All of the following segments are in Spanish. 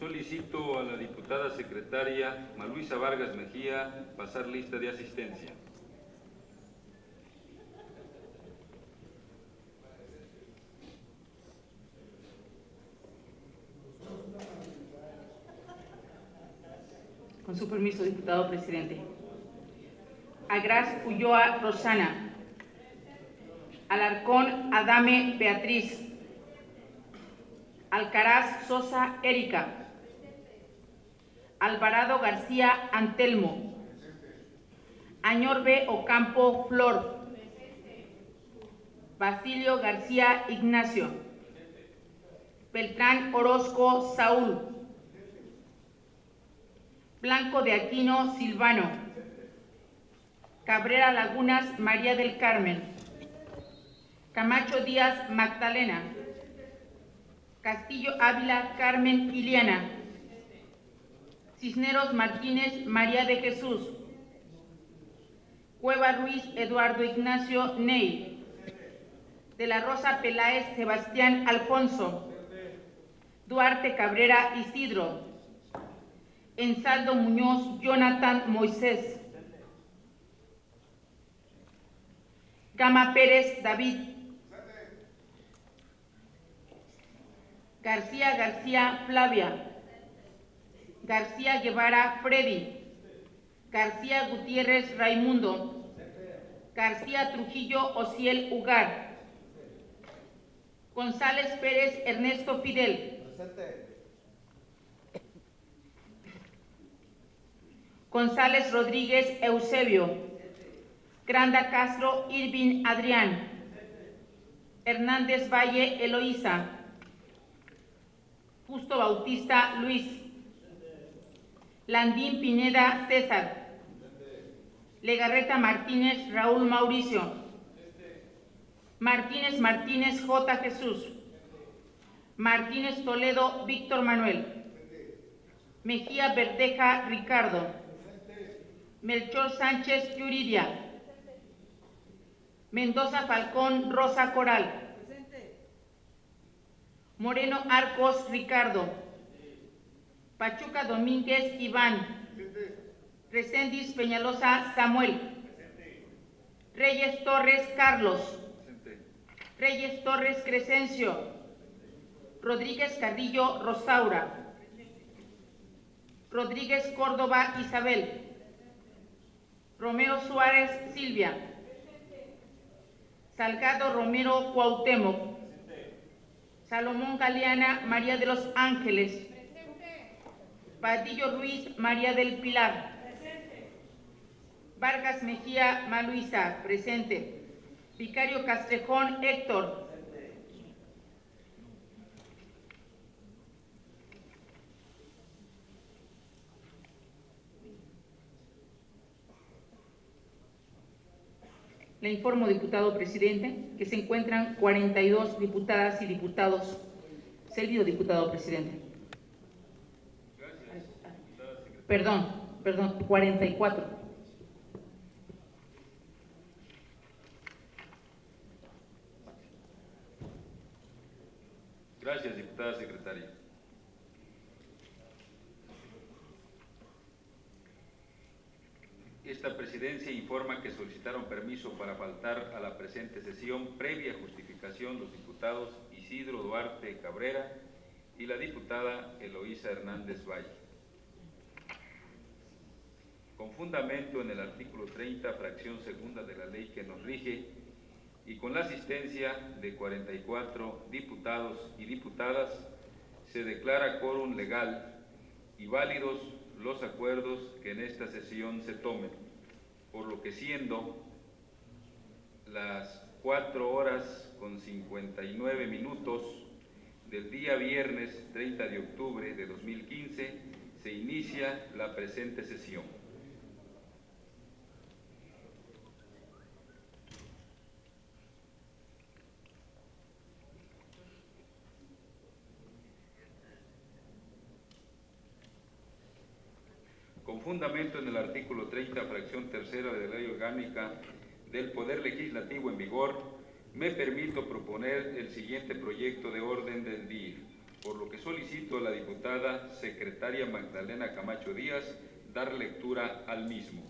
Solicito a la diputada secretaria Maluisa Vargas Mejía pasar lista de asistencia. Con su permiso, diputado presidente. Agras Ulloa Rosana. Alarcón Adame Beatriz. Alcaraz Sosa Erika. Alvarado García Antelmo. Añorbe Ocampo Flor. Basilio García Ignacio. Beltrán Orozco Saúl. Blanco de Aquino Silvano. Cabrera Lagunas María del Carmen. Camacho Díaz Magdalena. Castillo Ávila Carmen Iliana. Cisneros Martínez María de Jesús. Cueva Ruiz Eduardo Ignacio Ney. De la Rosa Peláez Sebastián Alfonso. Duarte Cabrera Isidro. Ensaldo Muñoz Jonathan Moisés. Gama Pérez David. García García Flavia. García Guevara Freddy. García Gutiérrez Raimundo. García Trujillo Ociel Ugar. González Pérez Ernesto Fidel. González Rodríguez Eusebio. Granda Castro Irvin Adrián. Hernández Valle Eloísa. Justo Bautista Luis. Landín Pineda César. Legarreta Martínez Raúl Mauricio. Martínez Martínez J. Jesús. Martínez Toledo Víctor Manuel. Mejía Verdeja Ricardo. Melchor Sánchez Yuridia. Mendoza Falcón Rosa Coral. Moreno Arcos Ricardo. Pachuca Domínguez Iván. Reséndiz Peñalosa Samuel. Reyes Torres Carlos. Reyes Torres Crescencio. Rodríguez Carrillo Rosaura. Rodríguez Córdoba Isabel. Romero Suárez Silvia. Salgado Romero Cuauhtémoc. Salomón Galeana María de los Ángeles. Padillo Ruiz María del Pilar. Vargas Mejía Maluisa, presente. Vicario Castrejón Héctor. Le informo, diputado presidente, que se encuentran 42 diputadas y diputados. Servido, diputado presidente. Perdón, 44. Gracias, diputada secretaria. Esta presidencia informa que solicitaron permiso para faltar a la presente sesión previa justificación los diputados Isidro Duarte Cabrera y la diputada Eloísa Hernández Valle. Con fundamento en el artículo 30, fracción segunda de la ley que nos rige y con la asistencia de 44 diputados y diputadas, se declara quórum legal y válidos los acuerdos que en esta sesión se tomen, por lo que siendo las 4:59 del día viernes 30 de octubre de 2015, se inicia la presente sesión. Con fundamento en el artículo 30, fracción tercera de la Ley Orgánica del Poder Legislativo en vigor, me permito proponer el siguiente proyecto de orden del día. por lo que solicito a la diputada secretaria Magdalena Camacho Díaz dar lectura al mismo.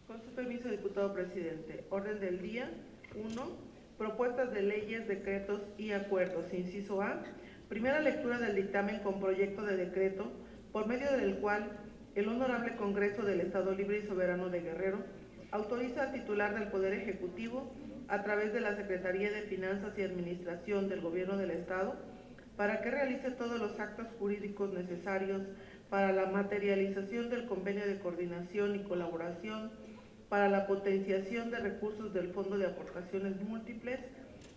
Con su permiso, diputado presidente. Orden del día. 1. Propuestas de leyes, decretos y acuerdos. Inciso A. Primera lectura del dictamen con proyecto de decreto por medio del cual el Honorable Congreso del Estado Libre y Soberano de Guerrero autoriza al titular del Poder Ejecutivo, a través de la Secretaría de Finanzas y Administración del Gobierno del Estado, para que realice todos los actos jurídicos necesarios para la materialización del convenio de coordinación y colaboración para la potenciación de recursos del Fondo de Aportaciones Múltiples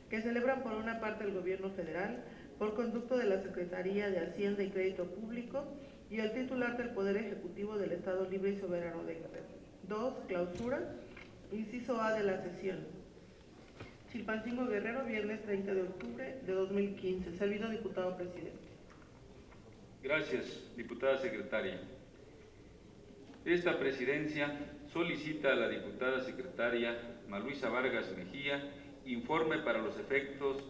que celebran por una parte el Gobierno Federal, por conducto de la Secretaría de Hacienda y Crédito Público y el titular del Poder Ejecutivo del Estado Libre y Soberano de Guerrero. 2. Clausura. Inciso A de la sesión. Chilpancingo, Guerrero, viernes 30 de octubre de 2015. Servido, diputado presidente. Gracias, diputada secretaria. Esta presidencia solicita a la diputada secretaria Maluisa Vargas Mejía informe para los efectos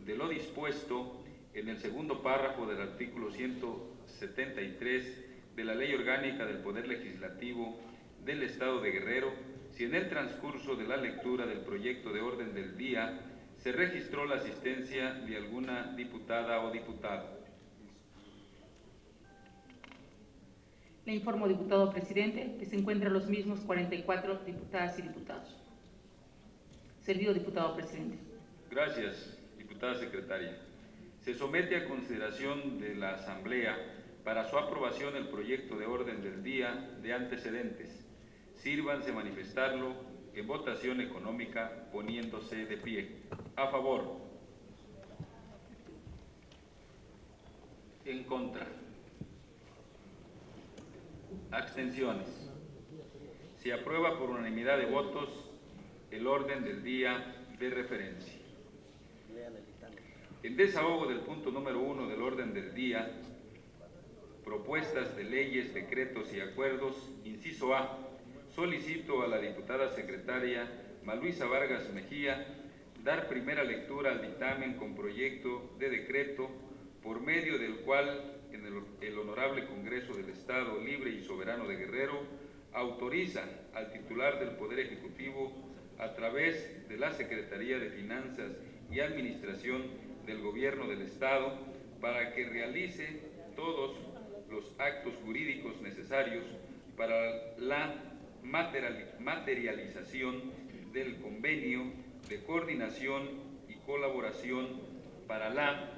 de lo dispuesto en el segundo párrafo del artículo 173 de la Ley Orgánica del Poder Legislativo del Estado de Guerrero, si en el transcurso de la lectura del proyecto de orden del día se registró la asistencia de alguna diputada o diputado. Le informo, diputado presidente, que se encuentran los mismos 44 diputadas y diputados. Servido, diputado presidente. Gracias, diputada secretaria. Se somete a consideración de la Asamblea para su aprobación el proyecto de orden del día de antecedentes. Sírvanse manifestarlo en votación económica poniéndose de pie. A favor. En contra. Abstenciones. Se aprueba por unanimidad de votos el orden del día de referencia. En desahogo del punto número 1 del orden del día, propuestas de leyes, decretos y acuerdos, inciso A, solicito a la diputada secretaria Maluisa Vargas Mejía dar primera lectura al dictamen con proyecto de decreto por medio del cual el Honorable Congreso del Estado Libre y Soberano de Guerrero autoriza al titular del Poder Ejecutivo, a través de la Secretaría de Finanzas y Administración del Gobierno del Estado, para que realice todos los actos jurídicos necesarios para la materialización del convenio de coordinación y colaboración para la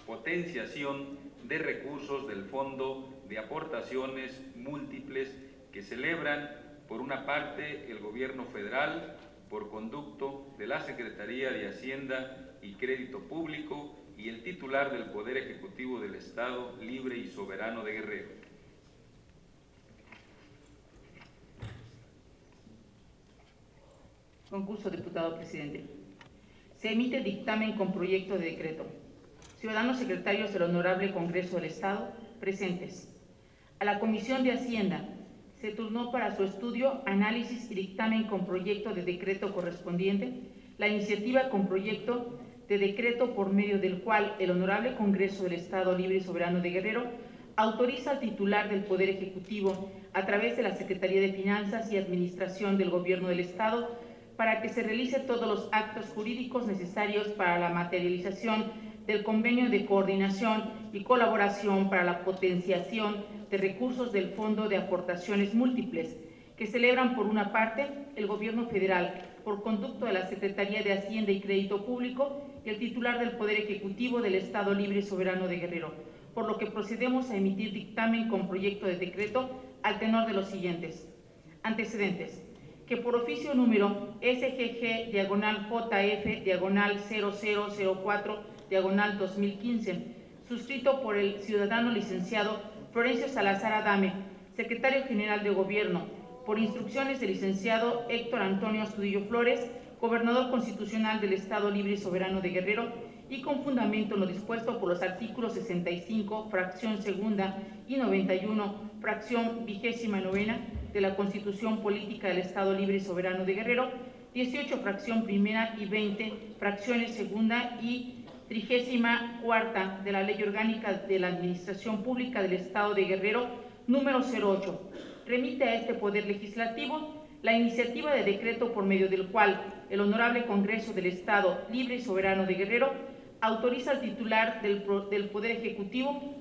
potenciación de recursos del Fondo de Aportaciones Múltiples que celebran, por una parte, el Gobierno Federal, por conducto de la Secretaría de Hacienda y Crédito Público y el titular del Poder Ejecutivo del Estado Libre y Soberano de Guerrero. Concurso, diputado presidente. Se emite dictamen con proyecto de decreto. Ciudadanos secretarios del Honorable Congreso del Estado, presentes. A la Comisión de Hacienda se turnó para su estudio, análisis y dictamen con proyecto de decreto correspondiente la iniciativa con proyecto de decreto por medio del cual el Honorable Congreso del Estado Libre y Soberano de Guerrero autoriza al titular del Poder Ejecutivo, a través de la Secretaría de Finanzas y Administración del Gobierno del Estado, para que se realice todos los actos jurídicos necesarios para la materialización del convenio de coordinación y colaboración para la potenciación de recursos del Fondo de Aportaciones Múltiples, que celebran, por una parte, el Gobierno Federal, por conducto de la Secretaría de Hacienda y Crédito Público y el titular del Poder Ejecutivo del Estado Libre y Soberano de Guerrero, por lo que procedemos a emitir dictamen con proyecto de decreto al tenor de los siguientes. Antecedentes. Que por oficio número SGG-JF-0004-2015, suscrito por el ciudadano licenciado Florencio Salazar Adame, secretario general de Gobierno, por instrucciones del licenciado Héctor Antonio Astudillo Flores, gobernador constitucional del Estado Libre y Soberano de Guerrero, y con fundamento en lo dispuesto por los artículos 65, fracción segunda, y 91, fracción 29ª de la Constitución Política del Estado Libre y Soberano de Guerrero, 18 fracción primera y 20 fracciones segunda y 34ª de la Ley Orgánica de la Administración Pública del Estado de Guerrero, número 08. Remite a este Poder Legislativo la iniciativa de decreto por medio del cual el Honorable Congreso del Estado Libre y Soberano de Guerrero autoriza al titular del Poder Ejecutivo,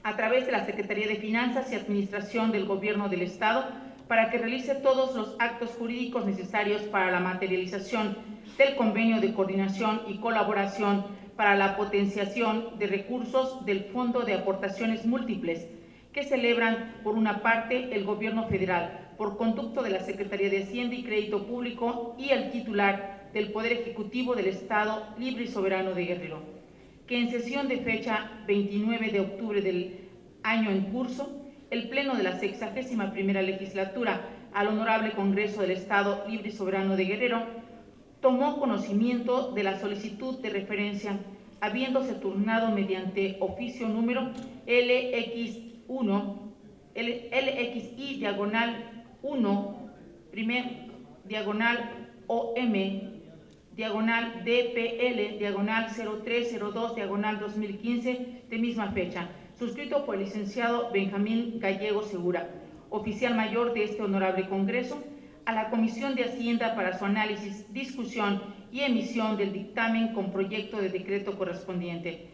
a través de la Secretaría de Finanzas y Administración del Gobierno del Estado, para que realice todos los actos jurídicos necesarios para la materialización del convenio de coordinación y colaboración para la potenciación de recursos del Fondo de Aportaciones Múltiples, que celebran, por una parte, el Gobierno Federal, por conducto de la Secretaría de Hacienda y Crédito Público y el titular del Poder Ejecutivo del Estado Libre y Soberano de Guerrero, que en sesión de fecha 29 de octubre del año en curso, el Pleno de la 61ª Legislatura al Honorable Congreso del Estado Libre y Soberano de Guerrero tomó conocimiento de la solicitud de referencia, habiéndose turnado mediante oficio número LXI/1, /OM/DPL/0302/2015 de misma fecha, suscrito por el licenciado Benjamín Gallego Segura, oficial mayor de este honorable Congreso, a la Comisión de Hacienda para su análisis, discusión y emisión del dictamen con proyecto de decreto correspondiente,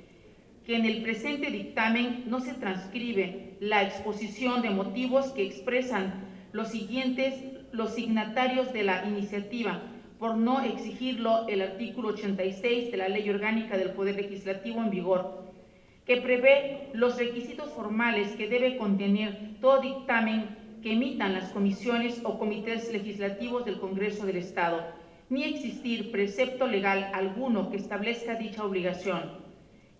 que en el presente dictamen no se transcribe la exposición de motivos que expresan los signatarios de la iniciativa, por no exigirlo el artículo 86 de la Ley Orgánica del Poder Legislativo en vigor, que prevé los requisitos formales que debe contener todo dictamen que emitan las comisiones o comités legislativos del Congreso del Estado, ni existir precepto legal alguno que establezca dicha obligación,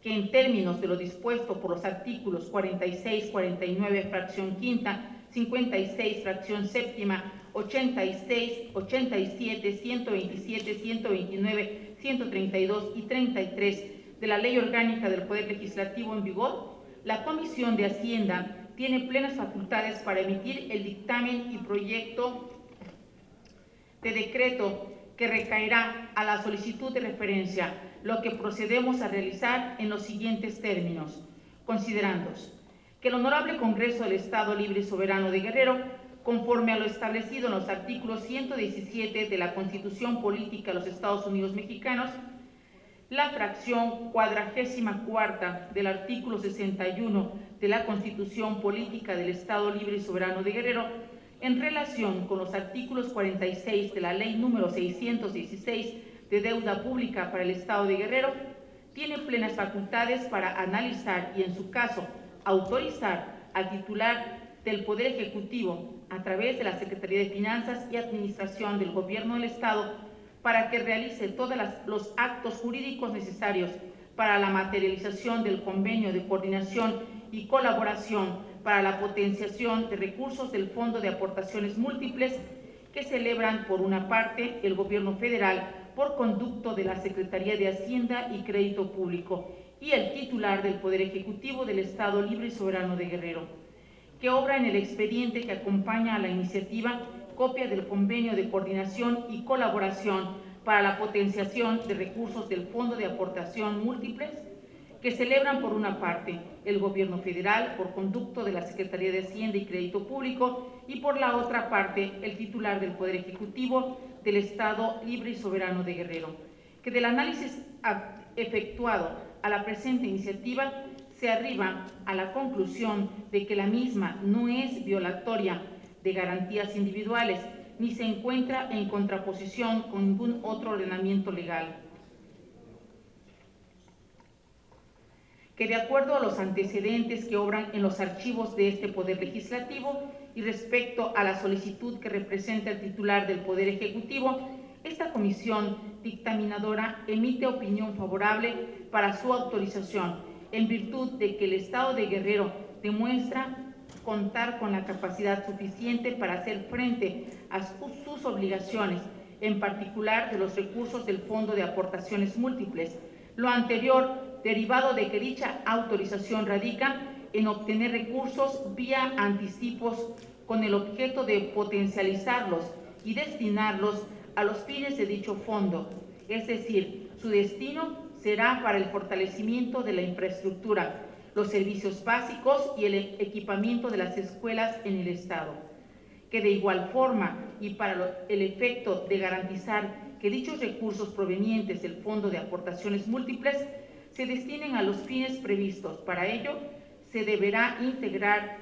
que en términos de lo dispuesto por los artículos 46, 49, fracción quinta, 56, fracción séptima, 86, 87, 127, 129, 132 y 33 de la Ley Orgánica del Poder Legislativo en vigor, la Comisión de Hacienda tiene plenas facultades para emitir el dictamen y proyecto de decreto que recaerá a la solicitud de referencia, lo que procedemos a realizar en los siguientes términos, considerándose que el Honorable Congreso del Estado Libre y Soberano de Guerrero, conforme a lo establecido en los artículos 117 de la Constitución Política de los Estados Unidos Mexicanos, la fracción 44ª del artículo 61 de la Constitución Política del Estado Libre y Soberano de Guerrero, en relación con los artículos 46 de la Ley número 616 de Deuda Pública para el Estado de Guerrero, tiene plenas facultades para analizar y, en su caso, autorizar al titular del Poder Ejecutivo, a través de la Secretaría de Finanzas y Administración del Gobierno del Estado, para que realice todos los actos jurídicos necesarios para la materialización del convenio de coordinación y colaboración para la potenciación de recursos del Fondo de Aportaciones Múltiples, que celebran, por una parte, el Gobierno Federal por conducto de la Secretaría de Hacienda y Crédito Público y el titular del Poder Ejecutivo del Estado Libre y Soberano de Guerrero, que obra en el expediente que acompaña a la iniciativa copia del convenio de coordinación y colaboración para la potenciación de recursos del Fondo de Aportación Múltiples, que celebran, por una parte, el Gobierno Federal por conducto de la Secretaría de Hacienda y Crédito Público y, por la otra parte, el titular del Poder Ejecutivo del Estado Libre y Soberano de Guerrero, que del análisis efectuado a la presente iniciativa se arriba a la conclusión de que la misma no es violatoria de garantías individuales, ni se encuentra en contraposición con ningún otro ordenamiento legal. Que de acuerdo a los antecedentes que obran en los archivos de este Poder Legislativo y respecto a la solicitud que representa el titular del Poder Ejecutivo, esta comisión dictaminadora emite opinión favorable para su autorización, en virtud de que el Estado de Guerrero demuestra contar con la capacidad suficiente para hacer frente a sus obligaciones, en particular de los recursos del Fondo de Aportaciones Múltiples. Lo anterior, derivado de que dicha autorización radica en obtener recursos vía anticipos con el objeto de potencializarlos y destinarlos a los fines de dicho fondo, es decir, su destino será para el fortalecimiento de la infraestructura, los servicios básicos y el equipamiento de las escuelas en el Estado. Que de igual forma y para el efecto de garantizar que dichos recursos provenientes del Fondo de Aportaciones Múltiples se destinen a los fines previstos. Para ello, se deberá integrar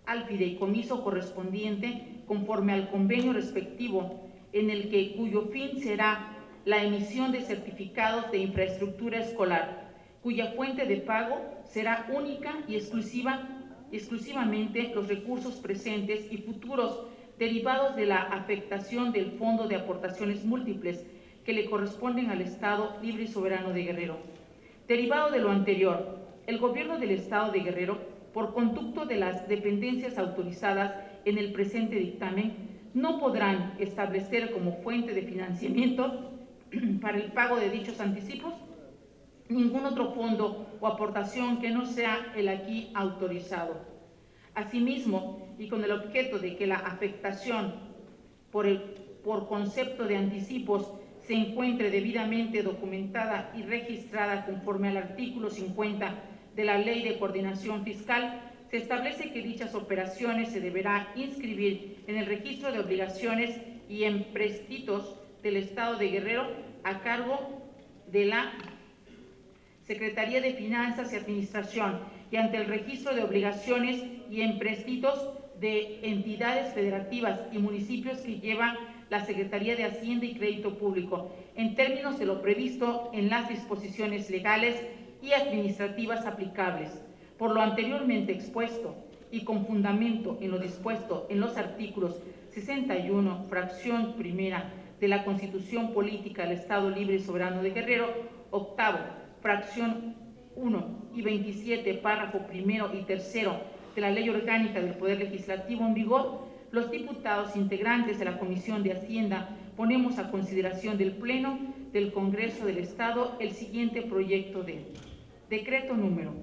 al fideicomiso correspondiente conforme al convenio respectivo, cuyo fin será la emisión de certificados de infraestructura escolar, cuya fuente de pago será única y exclusivamente los recursos presentes y futuros derivados de la afectación del Fondo de Aportaciones Múltiples que le corresponden al Estado Libre y Soberano de Guerrero. Derivado de lo anterior, el Gobierno del Estado de Guerrero, por conducto de las dependencias autorizadas en el presente dictamen, no podrán establecer como fuente de financiamiento para el pago de dichos anticipos ningún otro fondo o aportación que no sea el aquí autorizado. Asimismo, y con el objeto de que la afectación por concepto de anticipos se encuentre debidamente documentada y registrada conforme al artículo 50 de la Ley de Coordinación Fiscal, se establece que dichas operaciones se deberá inscribir en el registro de obligaciones y empréstitos del Estado de Guerrero a cargo de la Secretaría de Finanzas y Administración y ante el registro de obligaciones y empréstitos de entidades federativas y municipios que lleva la Secretaría de Hacienda y Crédito Público, en términos de lo previsto en las disposiciones legales y administrativas aplicables. Por lo anteriormente expuesto y con fundamento en lo dispuesto en los artículos 61, fracción primera de la Constitución Política del Estado Libre y Soberano de Guerrero, octavo, fracción 1 y 27, párrafo primero y tercero de la Ley Orgánica del Poder Legislativo en vigor, los diputados integrantes de la Comisión de Hacienda ponemos a consideración del Pleno del Congreso del Estado el siguiente proyecto de decreto número,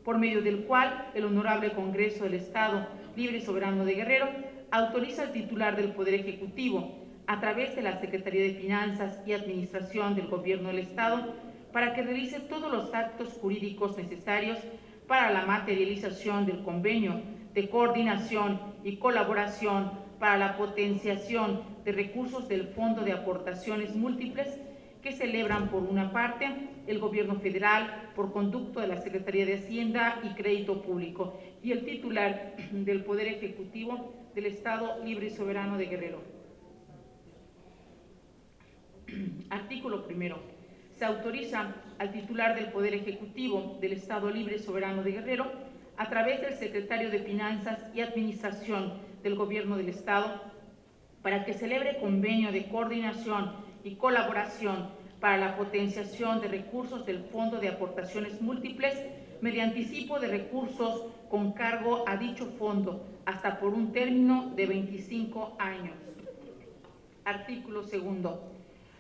por medio del cual el Honorable Congreso del Estado Libre y Soberano de Guerrero autoriza al titular del Poder Ejecutivo, a través de la Secretaría de Finanzas y Administración del Gobierno del Estado, para que realice todos los actos jurídicos necesarios para la materialización del convenio de coordinación y colaboración para la potenciación de recursos del Fondo de Aportaciones Múltiples que celebran por una parte el Gobierno Federal por conducto de la Secretaría de Hacienda y Crédito Público y el titular del Poder Ejecutivo del Estado Libre y Soberano de Guerrero. Artículo primero. Se autoriza al titular del Poder Ejecutivo del Estado Libre y Soberano de Guerrero, a través del Secretario de Finanzas y Administración del Gobierno del Estado, para que celebre convenio de coordinación y colaboración para la potenciación de recursos del Fondo de Aportaciones Múltiples mediante anticipo de recursos con cargo a dicho fondo hasta por un término de 25 años. Artículo segundo.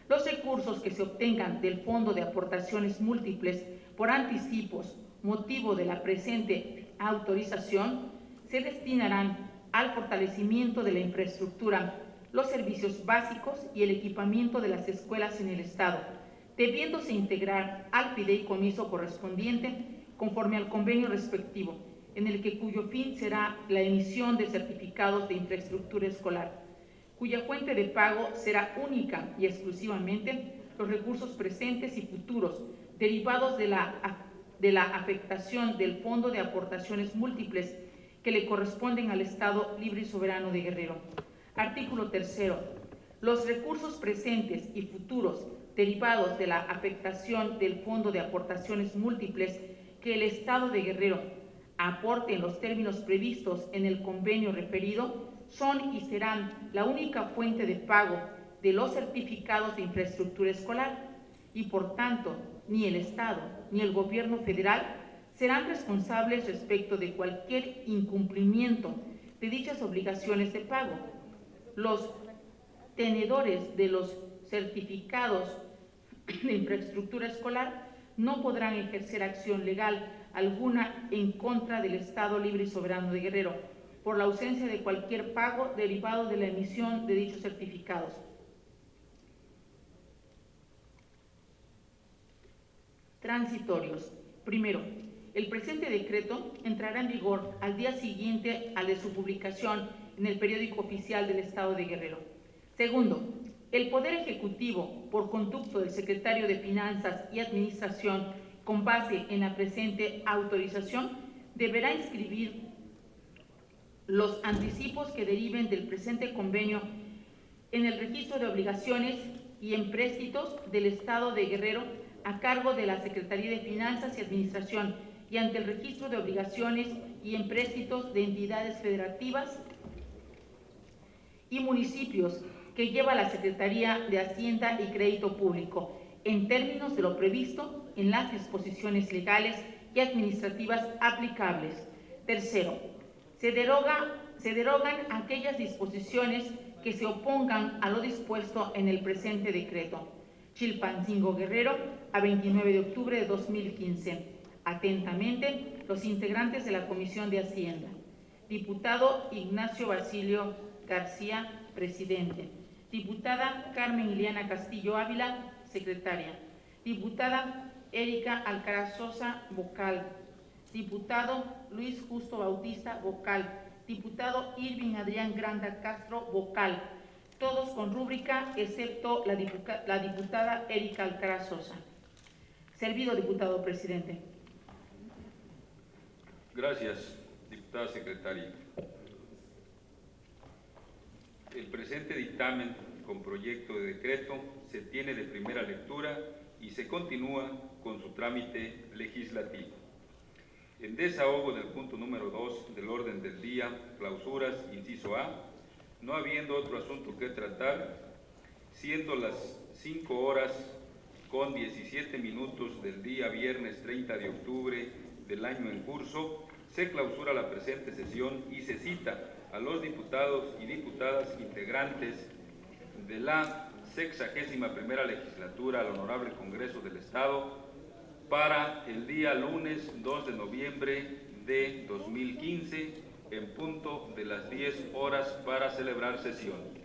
Los recursos que se obtengan del Fondo de Aportaciones Múltiples por anticipos, motivo de la presente autorización, se destinarán al fortalecimiento de la infraestructura, los servicios básicos y el equipamiento de las escuelas en el Estado, debiéndose integrar al fideicomiso correspondiente conforme al convenio respectivo, cuyo fin será la emisión de certificados de infraestructura escolar, cuya fuente de pago será única y exclusivamente los recursos presentes y futuros derivados de la afectación del Fondo de Aportaciones Múltiples que le corresponden al Estado Libre y Soberano de Guerrero. Artículo tercero. Los recursos presentes y futuros derivados de la afectación del Fondo de Aportaciones Múltiples que el Estado de Guerrero aporte en los términos previstos en el convenio referido son y serán la única fuente de pago de los certificados de infraestructura escolar y, por tanto, ni el Estado ni el Gobierno federal serán responsables respecto de cualquier incumplimiento de dichas obligaciones de pago. Los tenedores de los certificados de infraestructura escolar no podrán ejercer acción legal alguna en contra del Estado Libre y Soberano de Guerrero, por la ausencia de cualquier pago derivado de la emisión de dichos certificados. Transitorios. Primero, el presente decreto entrará en vigor al día siguiente al de su publicación en el Periódico Oficial del Estado de Guerrero. Segundo, el Poder Ejecutivo, por conducto del Secretario de Finanzas y Administración, con base en la presente autorización, deberá inscribir los anticipos que deriven del presente convenio en el registro de obligaciones y empréstitos del Estado de Guerrero a cargo de la Secretaría de Finanzas y Administración y ante el registro de obligaciones y empréstitos de entidades federativas y municipios que lleva la Secretaría de Hacienda y Crédito Público, en términos de lo previsto en las disposiciones legales y administrativas aplicables. Tercero, se derogan aquellas disposiciones que se opongan a lo dispuesto en el presente decreto. Chilpancingo, Guerrero, a 29 de octubre de 2015. Atentamente, los integrantes de la Comisión de Hacienda. Diputado Ignacio Basilio García, presidente. Diputada Carmen Ileana Castillo Ávila, secretaria. Diputada Erika Alcaraz Sosa, vocal. Diputado Luis Justo Bautista, vocal. Diputado Irving Adrián Granda Castro, vocal. Todos con rúbrica, excepto la diputada Erika Alcaraz Sosa. Servido, diputado presidente. Gracias, diputada secretaria. El presente dictamen con proyecto de decreto se tiene de primera lectura y se continúa con su trámite legislativo. En desahogo del punto número 2 del orden del día, clausuras, inciso A, no habiendo otro asunto que tratar, siendo las 5 horas con 17 minutos del día viernes 30 de octubre del año en curso, se clausura la presente sesión y se cita a los diputados y diputadas integrantes de la 61ª legislatura al Honorable Congreso del Estado para el día lunes 2 de noviembre de 2015 en punto de las 10 horas para celebrar sesión.